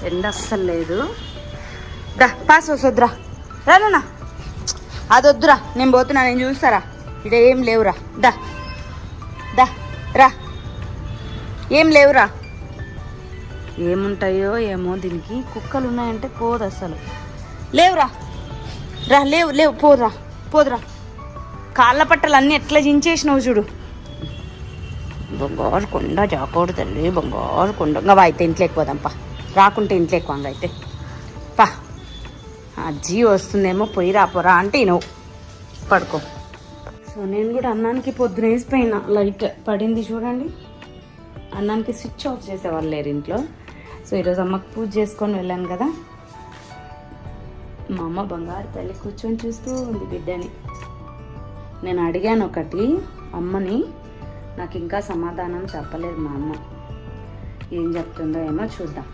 ఎండ అస్సలు లేదు. దా పాస్ వద్దురా, రానా అది వద్దురా, నేను పోతున్నా, నేను చూస్తారా, ఇక్కడ ఏం లేవురా, దా దా రా, ఏం లేవురా. ఏముంటాయో ఏమో దీనికి, కుక్కలు ఉన్నాయంటే పోదు అసలు. లేవురా, రా లేవు లేవు, పోదురా పోదురా. కాళ్ళ పట్టలు అన్నీ ఎట్లా చించేసినావు చూడు. బంగారు కొండ జాకోడు తల్లి, బంగారు కొండ. ఇంకా అయితే ఇంట్లో ఎక్కువదంపా, రాకుంటే ఇంట్లో ఎక్కువ అయితే పా. అజ్జి వస్తుందేమో, పోయి రాపోరా అంటే నువ్వు పడుకో. సో నేను కూడా అన్నానికి పొద్దున వేసిపోయినా, లైట్ పడింది చూడండి. అన్నానికి స్విచ్ ఆఫ్ చేసేవాళ్ళు లేరు ఇంట్లో. సో ఈరోజు అమ్మకు పూజ చేసుకొని వెళ్ళాను కదా. మా అమ్మ బంగారు తల్లి కూర్చొని చూస్తూ ఉంది బిడ్డని. నేను అడిగాను ఒకటి అమ్మని, నాకు ఇంకా సమాధానం చెప్పలేదు మా అమ్మ. ఏం చెప్తుందో ఏమో చూద్దాం.